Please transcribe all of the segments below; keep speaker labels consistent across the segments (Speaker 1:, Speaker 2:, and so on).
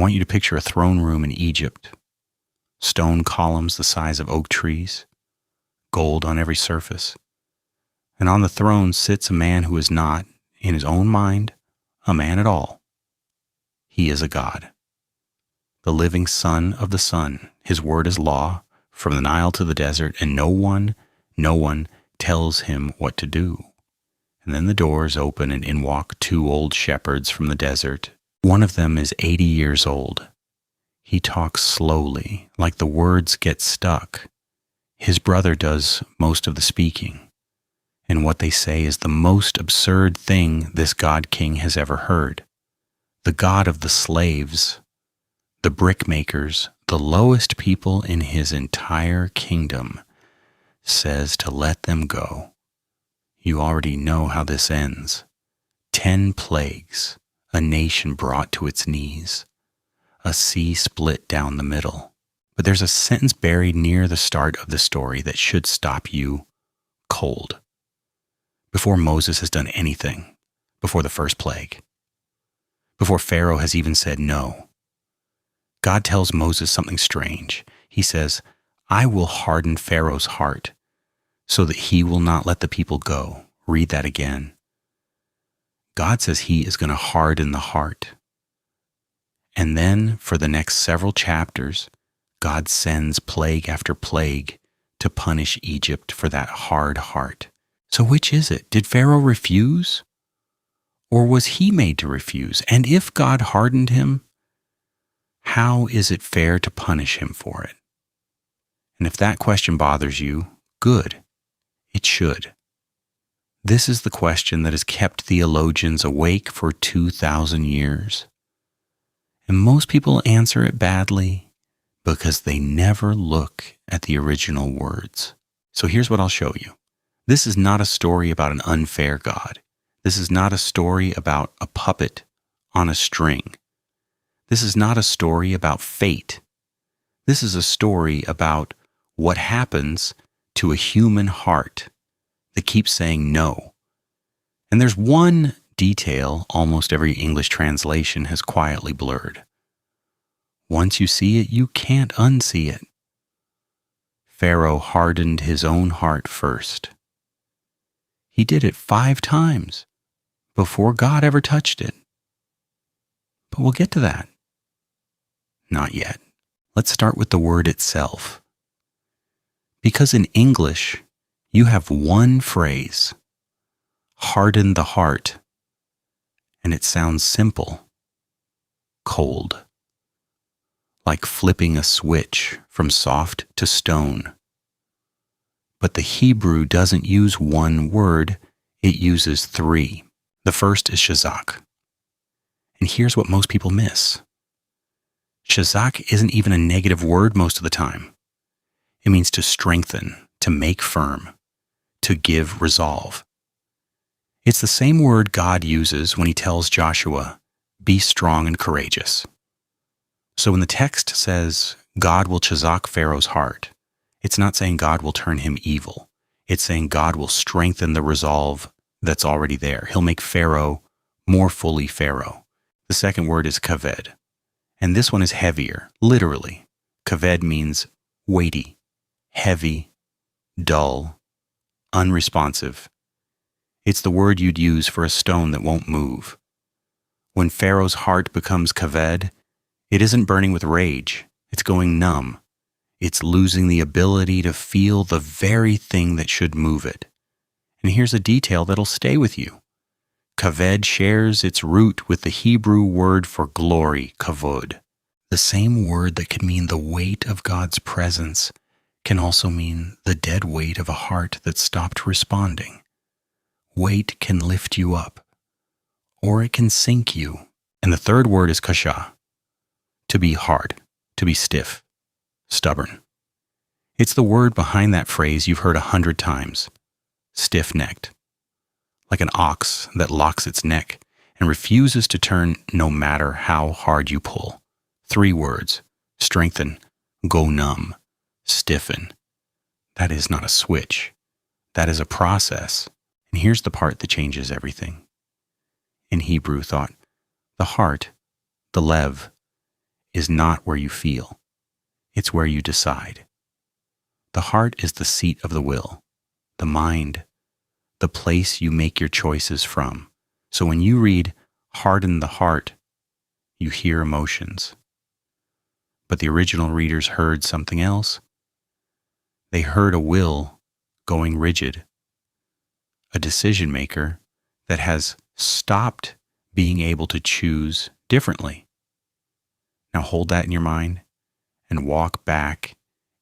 Speaker 1: want you to picture a throne room in Egypt. Stone columns the size of oak trees, gold on every surface. And on the throne sits a man who is not, in his own mind, a man at all. He is a God, the living Son of the Sun. His word is law from the Nile to the desert, and no one tells him what to do. And then the doors open and in walk two old shepherds from the desert. One of them is 80 years old. He talks slowly, like the words get stuck. His brother does most of the speaking. And what they say is the most absurd thing this God King has ever heard. The God of the slaves, the brickmakers, the lowest people in his entire kingdom, says to let them go. You already know how this ends. 10 plagues, a nation brought to its knees, a sea split down the middle. But there's a sentence buried near the start of the story that should stop you cold. Before Moses has done anything, before the first plague, before Pharaoh has even said no, God tells Moses something strange. He says, I will harden Pharaoh's heart so that he will not let the people go. Read that again. God says he is going to harden the heart. And then for the next several chapters, God sends plague after plague to punish Egypt for that hard heart. So which is it? Did Pharaoh refuse? Or was he made to refuse? And if God hardened him, how is it fair to punish him for it? And if that question bothers you, good. It should. This is the question that has kept theologians awake for 2,000 years. And most people answer it badly because they never look at the original words. So here's what I'll show you. This is not a story about an unfair God. This is not a story about a puppet on a string. This is not a story about fate. This is a story about what happens to a human heart that keeps saying no. And there's one detail almost every English translation has quietly blurred. Once you see it, you can't unsee it. Pharaoh hardened his own heart first. He did it 5 times before God ever touched it. But we'll get to that. Not yet. Let's start with the word itself. Because in English, you have one phrase, harden the heart, and it sounds simple, cold, like flipping a switch from soft to stone. But the Hebrew doesn't use one word, it uses 3. The first is shazak. And here's what most people miss. Shazak isn't even a negative word most of the time. It means to strengthen, to make firm, to give resolve. It's the same word God uses when he tells Joshua, be strong and courageous. So when the text says God will chazak Pharaoh's heart, it's not saying God will turn him evil. It's saying God will strengthen the resolve that's already there. He'll make Pharaoh more fully Pharaoh. The second word is kaved. And this one is heavier, literally. Kaved means weighty, heavy, dull, unresponsive. It's the word you'd use for a stone that won't move. When Pharaoh's heart becomes kaved, it isn't burning with rage. It's going numb. It's losing the ability to feel the very thing that should move it. And here's a detail that'll stay with you. Kaved shares its root with the Hebrew word for glory, kavod. The same word that can mean the weight of God's presence can also mean the dead weight of a heart that stopped responding. Weight can lift you up, or it can sink you. And the third word is kasha, to be hard, to be stiff, stubborn. It's the word behind that phrase you've heard 100 times, stiff-necked, like an ox that locks its neck and refuses to turn no matter how hard you pull. 3 words, strengthen, go numb, stiffen. That is not a switch. That is a process. And here's the part that changes everything. In Hebrew thought, the heart, the lev, is not where you feel. It's where you decide. The heart is the seat of the will, the mind, the place you make your choices from. So when you read, harden the heart, you hear emotions. But the original readers heard something else. They heard a will going rigid, a decision maker that has stopped being able to choose differently. Now hold that in your mind and walk back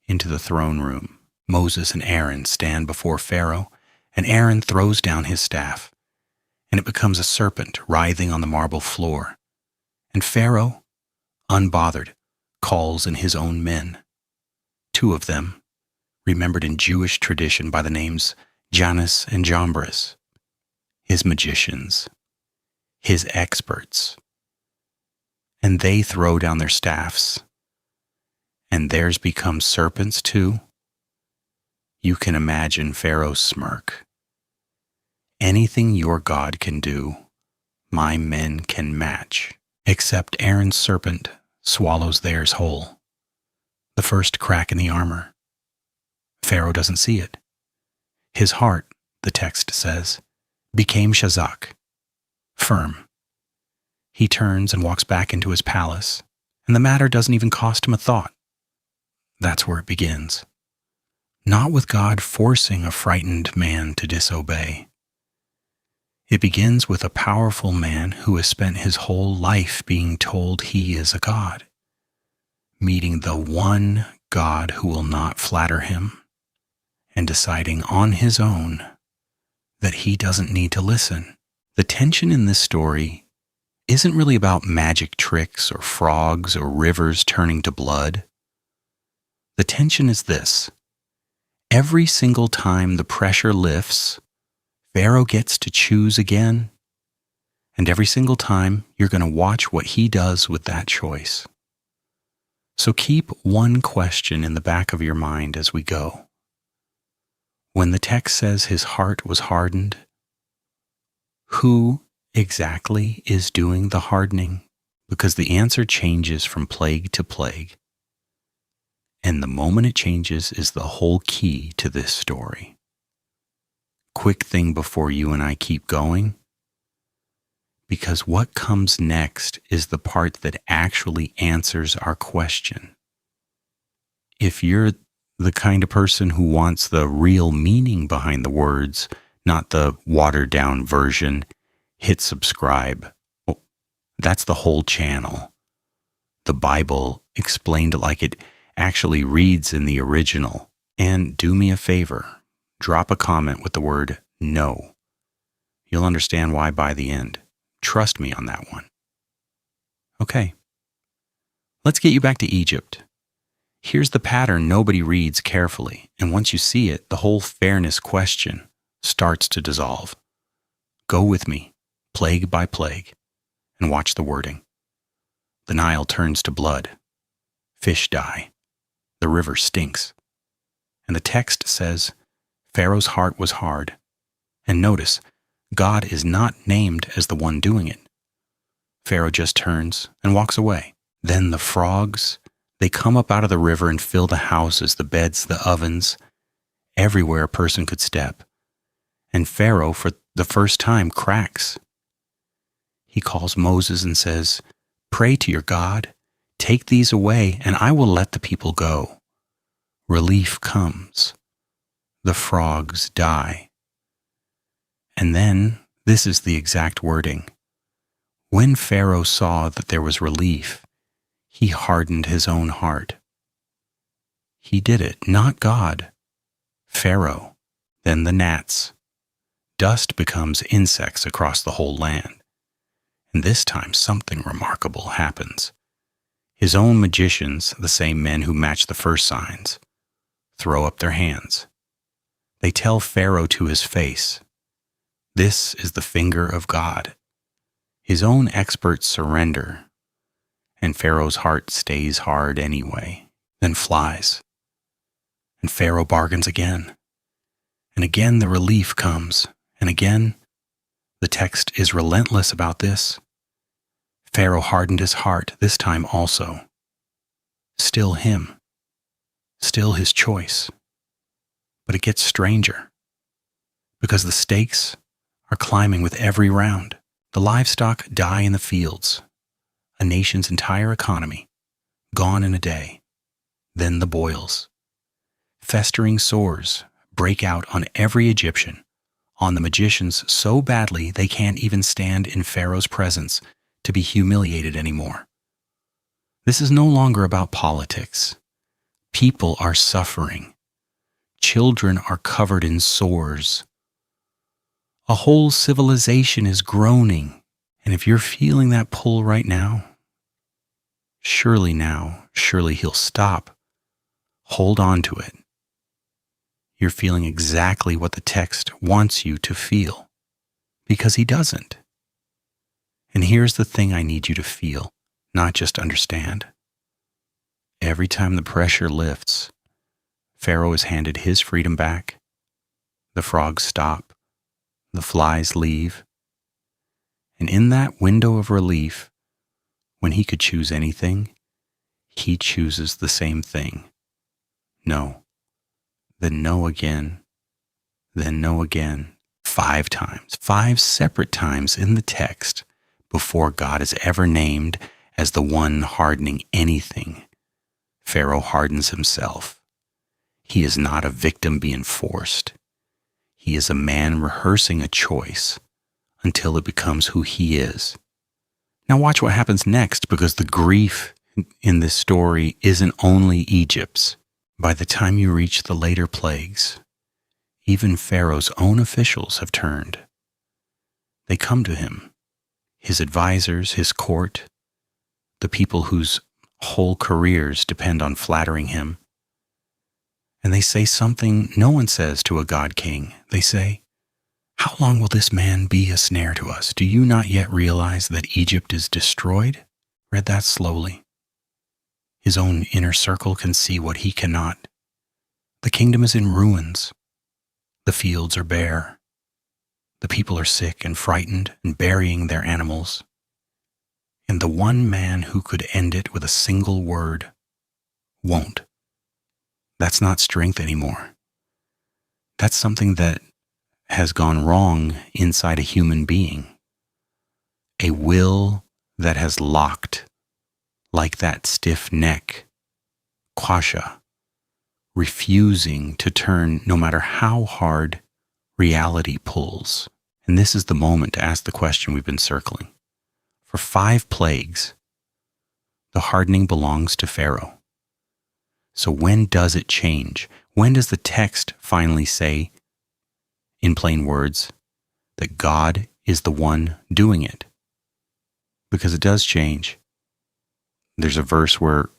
Speaker 1: into the throne room. Moses and Aaron stand before Pharaoh, and Aaron throws down his staff, and it becomes a serpent writhing on the marble floor. And Pharaoh, unbothered, calls in his own men. 2 of them, remembered in Jewish tradition by the names Jannes and Jambres, his magicians, his experts. And they throw down their staffs, and theirs become serpents too. You can imagine Pharaoh's smirk. Anything your God can do, my men can match, except Aaron's serpent swallows theirs whole. The first crack in the armor. Pharaoh doesn't see it. His heart, the text says, became shazak, firm. He turns and walks back into his palace, and the matter doesn't even cost him a thought. That's where it begins. Not with God forcing a frightened man to disobey. It begins with a powerful man who has spent his whole life being told he is a god, meeting the one God who will not flatter him, and deciding on his own that he doesn't need to listen. The tension in this story isn't really about magic tricks or frogs or rivers turning to blood. The tension is this. Every single time the pressure lifts, Pharaoh gets to choose again, and every single time you're going to watch what he does with that choice. So keep one question in the back of your mind as we go. When the text says his heart was hardened, who exactly is doing the hardening? Because the answer changes from plague to plague. And the moment it changes is the whole key to this story. Quick thing before you and I keep going, because what comes next is the part that actually answers our question. If you're the kind of person who wants the real meaning behind the words, not the watered down version, hit subscribe. Well, that's the whole channel. The Bible explained it like it actually reads in the original. And do me a favor, drop a comment with the word no. You'll understand why by the end. Trust me on that one. Okay, let's get you back to Egypt. Here's the pattern nobody reads carefully, and once you see it, the whole fairness question starts to dissolve. Go with me, plague by plague, and watch the wording. The Nile turns to blood. Fish die. The river stinks. And the text says, Pharaoh's heart was hard. And notice, God is not named as the one doing it. Pharaoh just turns and walks away. Then the frogs, they come up out of the river and fill the houses, the beds, the ovens, everywhere a person could step. And Pharaoh, for the first time, cracks. He calls Moses and says, "Pray to your God, take these away, and I will let the people go." Relief comes. The frogs die. And then, this is the exact wording. When Pharaoh saw that there was relief, he hardened his own heart. He did it, not God. Pharaoh, then the gnats. Dust becomes insects across the whole land. And this time something remarkable happens. His own magicians, the same men who matched the first signs, throw up their hands. They tell Pharaoh to his face, "This is the finger of God." His own experts surrender, and Pharaoh's heart stays hard anyway, then flies. And Pharaoh bargains again. And again the relief comes, and again the text is relentless about this. Pharaoh hardened his heart this time also. still him, still his choice. But it gets stranger, because the stakes are climbing with every round. The livestock die in the fields, a nation's entire economy, gone in a day. Then the boils. Festering sores break out on every Egyptian, on the magicians so badly they can't even stand in Pharaoh's presence to be humiliated anymore. This is no longer about politics. People are suffering. Children are covered in sores. A whole civilization is groaning. And if you're feeling that pull right now, surely he'll stop. Hold on to it. You're feeling exactly what the text wants you to feel, because he doesn't. And here's the thing I need you to feel, not just understand. Every time the pressure lifts, Pharaoh is handed his freedom back. The frogs stop. The flies leave. And in that window of relief, when he could choose anything, he chooses the same thing. No. Then no again. Then no again. 5 times, 5 separate times in the text before God is ever named as the one hardening anything. Pharaoh hardens himself. He is not a victim being forced. He is a man rehearsing a choice until it becomes who he is. Now watch what happens next, because the grief in this story isn't only Egypt's. By the time you reach the later plagues, even Pharaoh's own officials have turned. They come to him, his advisors, his court, the people whose whole careers depend on flattering him. And they say something no one says to a god king. They say, "How long will this man be a snare to us? Do you not yet realize that Egypt is destroyed?" Read that slowly. His own inner circle can see what he cannot. The kingdom is in ruins. The fields are bare. The people are sick and frightened and burying their animals. And the one man who could end it with a single word won't. That's not strength anymore. That's something that has gone wrong inside a human being. A will that has locked, like that stiff neck, quasha, refusing to turn no matter how hard reality pulls. And this is the moment to ask the question we've been circling. For 5 plagues, the hardening belongs to Pharaoh. So when does it change? When does the text finally say, in plain words, that God is the one doing it? Because it does change. There's a verse where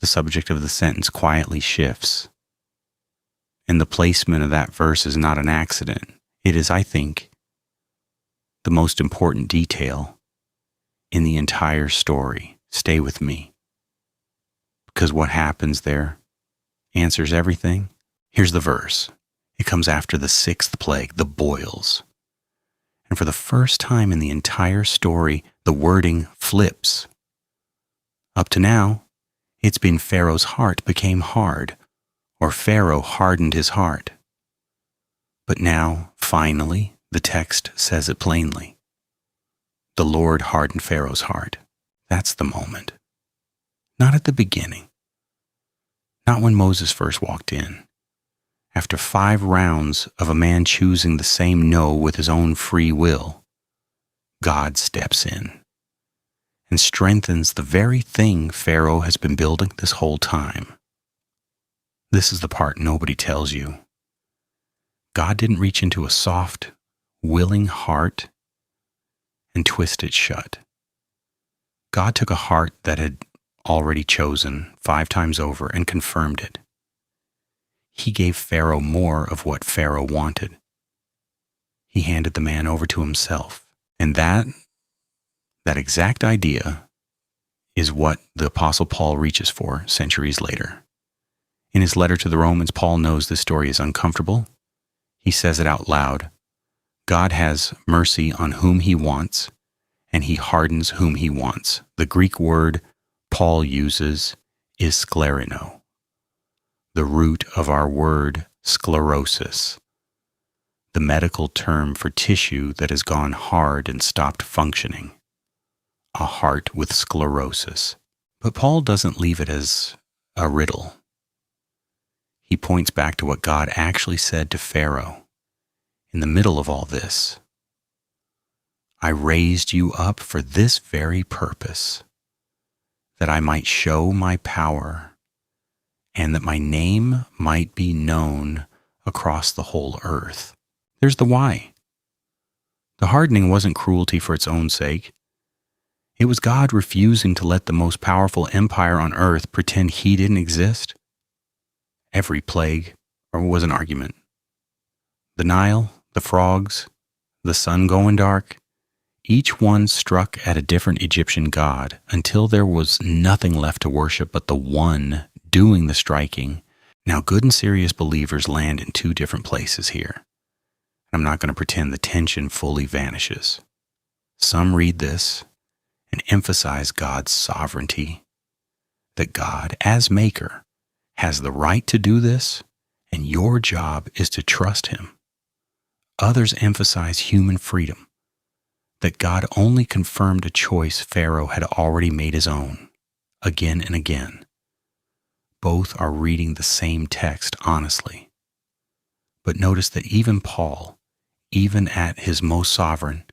Speaker 1: the subject of the sentence quietly shifts. And the placement of that verse is not an accident. It is, I think, the most important detail in the entire story. Stay with me. Because what happens there answers everything. Here's the verse. It comes after the 6th plague, the boils. And for the first time in the entire story, the wording flips. Up to now, it's been Pharaoh's heart became hard, or Pharaoh hardened his heart. But now, finally, the text says it plainly. The Lord hardened Pharaoh's heart. That's the moment. Not at the beginning. Not when Moses first walked in. After 5 rounds of a man choosing the same no with his own free will, God steps in and strengthens the very thing Pharaoh has been building this whole time. This is the part nobody tells you. God didn't reach into a soft, willing heart and twist it shut. God took a heart that had already chosen 5 times over and confirmed it. He gave Pharaoh more of what Pharaoh wanted. He handed the man over to himself. And that exact idea is what the Apostle Paul reaches for centuries later. In his letter to the Romans, Paul knows this story is uncomfortable. He says it out loud. God has mercy on whom he wants, and he hardens whom he wants. The Greek word Paul uses is sclerino, the root of our word sclerosis, the medical term for tissue that has gone hard and stopped functioning, a heart with sclerosis. But Paul doesn't leave it as a riddle. He points back to what God actually said to Pharaoh in the middle of all this. I raised you up for this very purpose, that I might show my power and that my name might be known across the whole earth. There's the why. The hardening wasn't cruelty for its own sake. It was God refusing to let the most powerful empire on earth pretend he didn't exist. Every plague was an argument. The Nile, the frogs, the sun going dark, each one struck at a different Egyptian god until there was nothing left to worship but the one doing the striking. Now, good and serious believers land in two different places here. I'm not going to pretend the tension fully vanishes. Some read this and emphasize God's sovereignty, that God, as maker, has the right to do this, and your job is to trust him. Others emphasize human freedom, that God only confirmed a choice Pharaoh had already made his own, again and again. Both are reading the same text honestly. But notice that even Paul, even at his most sovereign,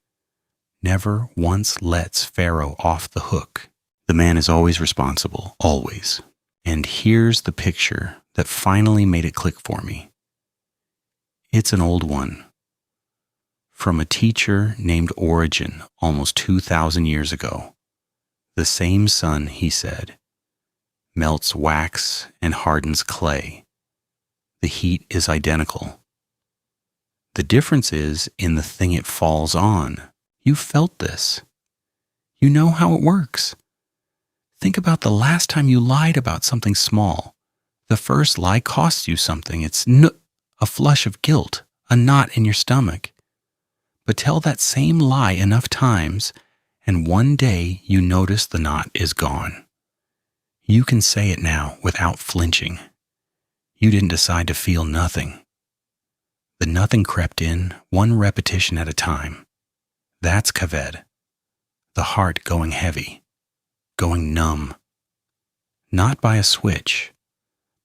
Speaker 1: never once lets Pharaoh off the hook. The man is always responsible, always. And here's the picture that finally made it click for me. It's an old one. From a teacher named Origen almost 2,000 years ago. The same sun, he said, melts wax and hardens clay. The heat is identical. The difference is in the thing it falls on. You felt this. You know how it works. Think about the last time you lied about something small. The first lie costs you something. It's a flush of guilt, a knot in your stomach. But tell that same lie enough times, and one day you notice the knot is gone. You can say it now without flinching. You didn't decide to feel nothing. The nothing crept in, one repetition at a time. That's kaved, the heart going heavy, going numb. Not by a switch,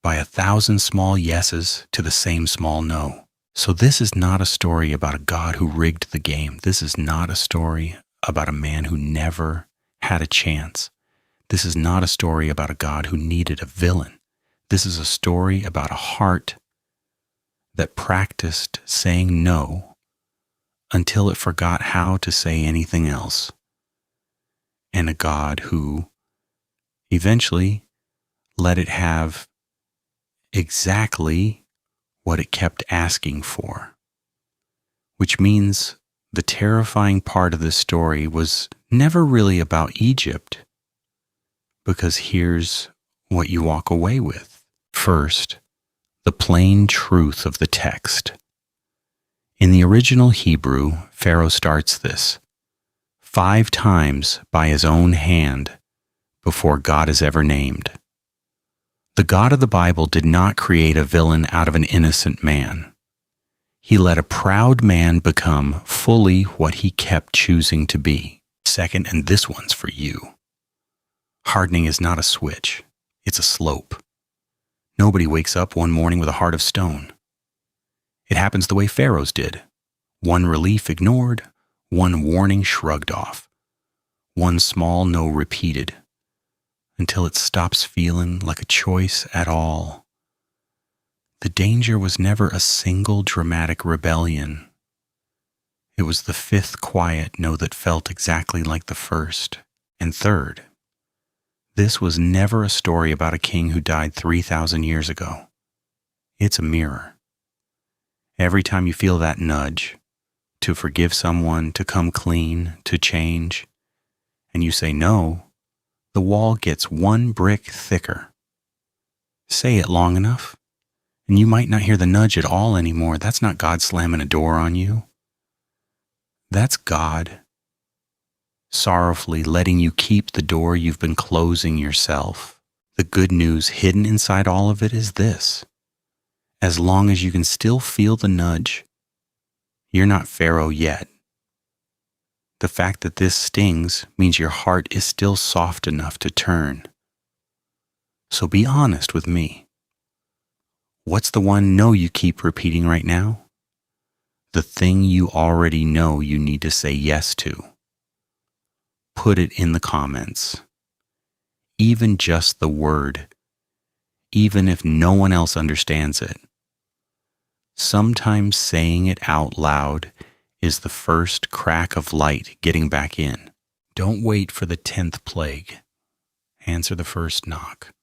Speaker 1: by 1,000 small yeses to the same small no. So this is not a story about a God who rigged the game. This is not a story about a man who never had a chance. This is not a story about a God who needed a villain. This is a story about a heart that practiced saying no until it forgot how to say anything else, and a God who eventually let it have exactly what it kept asking for, which means the terrifying part of this story was never really about Egypt, because here's what you walk away with. First, the plain truth of the text. In the original Hebrew, Pharaoh starts this 5 times by his own hand before God is ever named. The God of the Bible did not create a villain out of an innocent man. He let a proud man become fully what he kept choosing to be. Second, and this one's for you. Hardening is not a switch, it's a slope. Nobody wakes up one morning with a heart of stone. It happens the way Pharaoh's did. One relief ignored, one warning shrugged off, one small no repeated, until it stops feeling like a choice at all. The danger was never a single dramatic rebellion. It was the 5th quiet no that felt exactly like the first. And third, this was never a story about a king who died 3,000 years ago. It's a mirror. Every time you feel that nudge to forgive someone, to come clean, to change, and you say no, the wall gets 1 brick thicker. Say it long enough, and you might not hear the nudge at all anymore. That's not God slamming a door on you. That's God sorrowfully letting you keep the door you've been closing yourself. The good news hidden inside all of it is this: as long as you can still feel the nudge, you're not Pharaoh yet. The fact that this stings means your heart is still soft enough to turn. So be honest with me. What's the one no you keep repeating right now? The thing you already know you need to say yes to. Put it in the comments. Even just the word, even if no one else understands it. Sometimes saying it out loud is the first crack of light getting back in. Don't wait for the 10th plague. Answer the first knock.